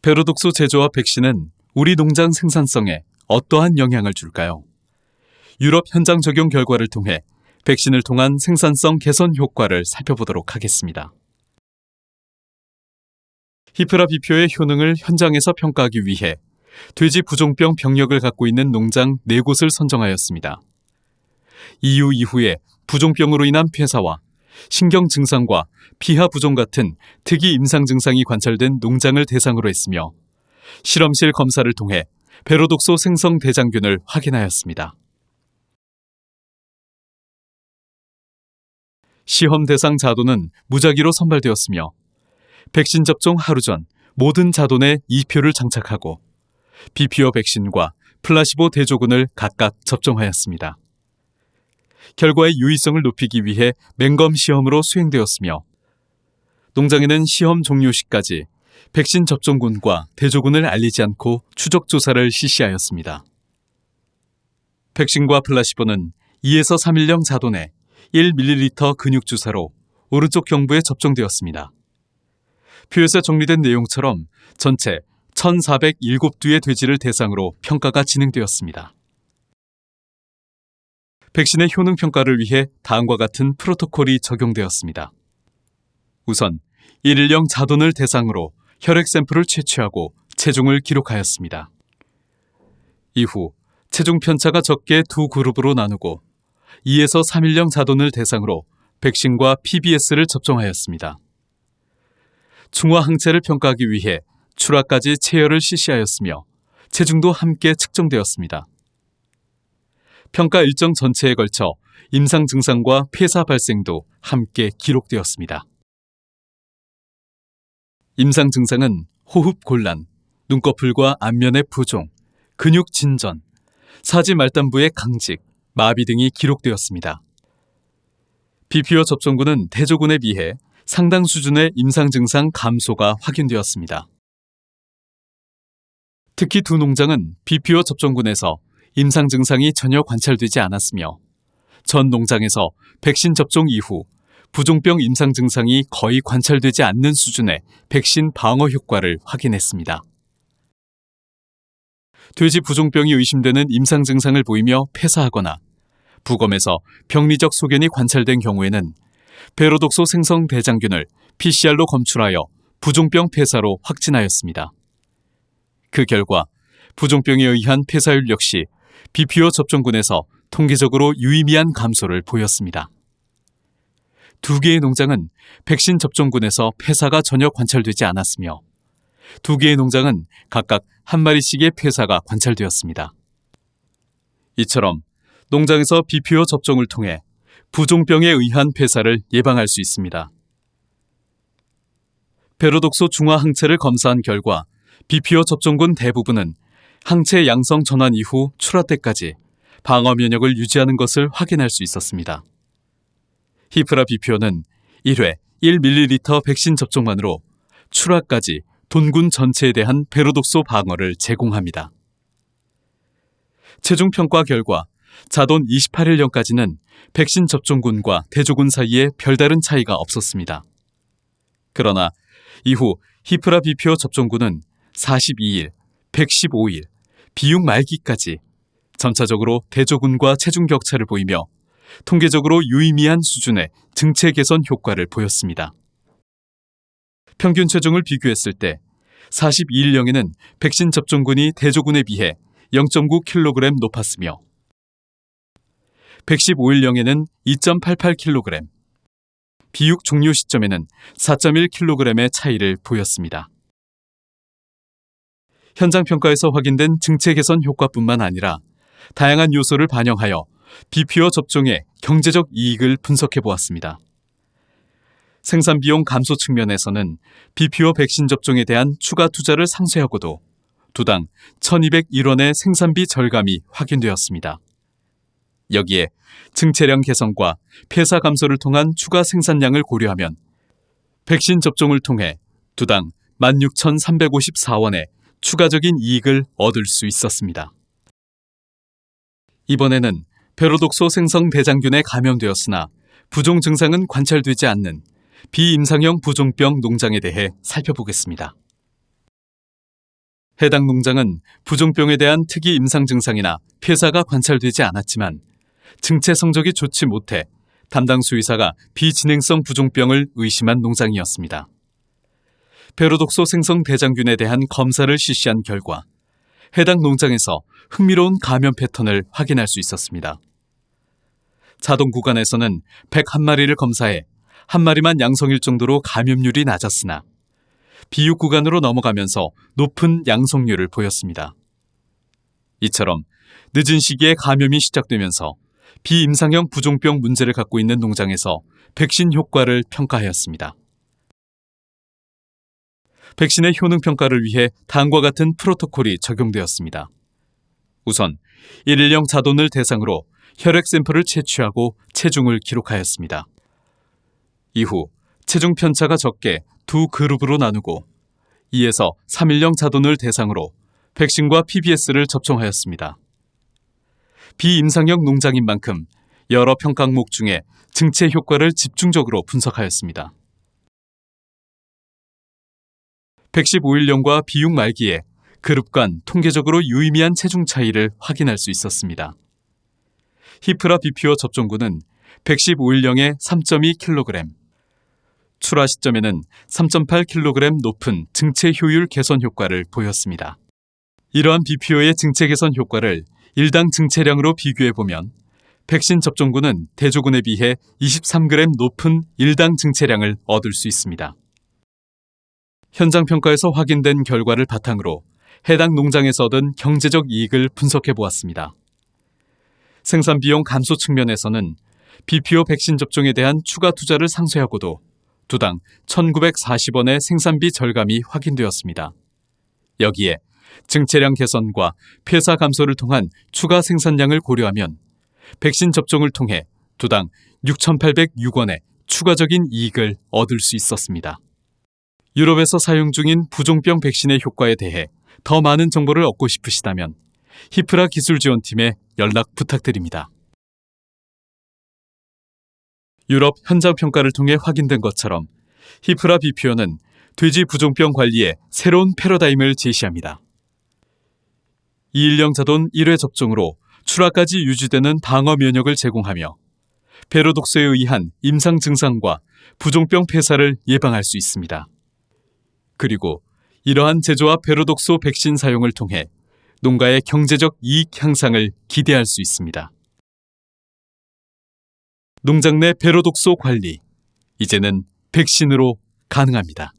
베로독소 제조와 백신은 우리 농장 생산성에 어떠한 영향을 줄까요? 유럽 현장 적용 결과를 통해 백신을 통한 생산성 개선 효과를 살펴보도록 하겠습니다. 히프라 비표의 효능을 현장에서 평가하기 위해 돼지 부종병 병력을 갖고 있는 농장 4곳을 선정하였습니다. 이후에 부종병으로 인한 폐사와 신경 증상과 피하 부종 같은 특이 임상 증상이 관찰된 농장을 대상으로 했으며 실험실 검사를 통해 베로독소 생성 대장균을 확인하였습니다. 시험 대상 자돈은 무작위로 선발되었으며 백신 접종 하루 전 모든 자돈에 2표를 장착하고 비피오 백신과 플라시보 대조군을 각각 접종하였습니다. 결과의 유의성을 높이기 위해 맹검 시험으로 수행되었으며 농장에는 시험 종료 시까지 백신 접종군과 대조군을 알리지 않고 추적 조사를 실시하였습니다. 백신과 플라시보는 2에서 3일령 자돈에 1ml 근육 주사로 오른쪽 경부에 접종되었습니다. 표에서 정리된 내용처럼 전체 1,407두의 돼지를 대상으로 평가가 진행되었습니다. 백신의 효능 평가를 위해 다음과 같은 프로토콜이 적용되었습니다. 우선 1일령 자돈을 대상으로 혈액 샘플을 채취하고 체중을 기록하였습니다. 이후 체중 편차가 적게 두 그룹으로 나누고 2에서 3일령 자돈을 대상으로 백신과 PBS를 접종하였습니다. 중화 항체를 평가하기 위해 출하까지 체열을 실시하였으며 체중도 함께 측정되었습니다. 평가 일정 전체에 걸쳐 임상 증상과 폐사 발생도 함께 기록되었습니다. 임상 증상은 호흡 곤란, 눈꺼풀과 안면의 부종, 근육 진전, 사지 말단부의 강직, 마비 등이 기록되었습니다. 비피오 접종군은 대조군에 비해 상당 수준의 임상 증상 감소가 확인되었습니다. 특히 두 농장은 비피오 접종군에서 임상 증상이 전혀 관찰되지 않았으며 전 농장에서 백신 접종 이후 부종병 임상 증상이 거의 관찰되지 않는 수준의 백신 방어 효과를 확인했습니다. 돼지 부종병이 의심되는 임상 증상을 보이며 폐사하거나 부검에서 병리적 소견이 관찰된 경우에는 베로독소 생성 대장균을 PCR로 검출하여 부종병 폐사로 확진하였습니다. 그 결과 부종병에 의한 폐사율 역시 비피오 접종군에서 통계적으로 유의미한 감소를 보였습니다. 두 개의 농장은 백신 접종군에서 폐사가 전혀 관찰되지 않았으며 두 개의 농장은 각각 한 마리씩의 폐사가 관찰되었습니다. 이처럼 농장에서 비피오 접종을 통해 부종병에 의한 폐사를 예방할 수 있습니다. 베로독소 중화 항체를 검사한 결과 비피오 접종군 대부분은 항체 양성 전환 이후 출하 때까지 방어 면역을 유지하는 것을 확인할 수 있었습니다. 히프라 비피오는 1회 1ml 백신 접종만으로 출하까지 돈군 전체에 대한 베로독소 방어를 제공합니다. 체중 평가 결과 자돈 28일령까지는 백신 접종군과 대조군 사이에 별다른 차이가 없었습니다. 그러나 이후 히프라 비피오 접종군은 42일, 115일, 비육 말기까지 점차적으로 대조군과 체중 격차를 보이며 통계적으로 유의미한 수준의 증체 개선 효과를 보였습니다. 평균 체중을 비교했을 때 42일령에는 백신 접종군이 대조군에 비해 0.9kg 높았으며 115일령에는 2.88kg, 비육 종료 시점에는 4.1kg의 차이를 보였습니다. 현장 평가에서 확인된 증체 개선 효과뿐만 아니라 다양한 요소를 반영하여 비피오 접종의 경제적 이익을 분석해 보았습니다. 생산 비용 감소 측면에서는 비피오 백신 접종에 대한 추가 투자를 상쇄하고도 두당 1,201원의 생산비 절감이 확인되었습니다. 여기에 증체량 개선과 폐사 감소를 통한 추가 생산량을 고려하면 백신 접종을 통해 두당 16,354원의 추가적인 이익을 얻을 수 있었습니다. 이번에는 베로독소 생성 대장균에 감염되었으나 부종 증상은 관찰되지 않는 비임상형 부종병 농장에 대해 살펴보겠습니다. 해당 농장은 부종병에 대한 특이 임상 증상이나 폐사가 관찰되지 않았지만 증체 성적이 좋지 못해 담당 수의사가 비진행성 부종병을 의심한 농장이었습니다. 베로독소 생성 대장균에 대한 검사를 실시한 결과 해당 농장에서 흥미로운 감염 패턴을 확인할 수 있었습니다. 자동 구간에서는 101마리를 검사해 한 마리만 양성일 정도로 감염률이 낮았으나 비육 구간으로 넘어가면서 높은 양성률을 보였습니다. 이처럼 늦은 시기에 감염이 시작되면서 비임상형 부종병 문제를 갖고 있는 농장에서 백신 효과를 평가하였습니다. 백신의 효능 평가를 위해 다음과 같은 프로토콜이 적용되었습니다. 우선 1일형 자돈을 대상으로 혈액 샘플을 채취하고 체중을 기록하였습니다. 이후 체중 편차가 적게 두 그룹으로 나누고 2에서 3일형 자돈을 대상으로 백신과 PBS를 접종하였습니다. 비임상형 농장인 만큼 여러 평가 항목 중에 증체 효과를 집중적으로 분석하였습니다. 115일령과 비육 말기에 그룹 간 통계적으로 유의미한 체중 차이를 확인할 수 있었습니다. 히프라 비피오 접종군은 115일령에 3.2kg, 출하 시점에는 3.8kg 높은 증체 효율 개선 효과를 보였습니다. 이러한 비피오의 증체 개선 효과를 일당 증체량으로 비교해보면 백신 접종군은 대조군에 비해 23g 높은 일당 증체량을 얻을 수 있습니다. 현장 평가에서 확인된 결과를 바탕으로 해당 농장에서 얻은 경제적 이익을 분석해 보았습니다. 생산 비용 감소 측면에서는 비피오 백신 접종에 대한 추가 투자를 상쇄하고도 두당 1,940원의 생산비 절감이 확인되었습니다. 여기에 증체량 개선과 폐사 감소를 통한 추가 생산량을 고려하면 백신 접종을 통해 두당 6,806원의 추가적인 이익을 얻을 수 있었습니다. 유럽에서 사용 중인 부종병 백신의 효과에 대해 더 많은 정보를 얻고 싶으시다면 히프라 기술지원팀에 연락 부탁드립니다. 유럽 현장 평가를 통해 확인된 것처럼 히프라 비피오는 돼지 부종병 관리에 새로운 패러다임을 제시합니다. 2일령 자돈 1회 접종으로 출하까지 유지되는 방어 면역을 제공하며 베로독소에 의한 임상 증상과 부종병 폐사를 예방할 수 있습니다. 그리고 이러한 제조와 베로독소 백신 사용을 통해 농가의 경제적 이익 향상을 기대할 수 있습니다. 농장 내 베로독소 관리, 이제는 백신으로 가능합니다.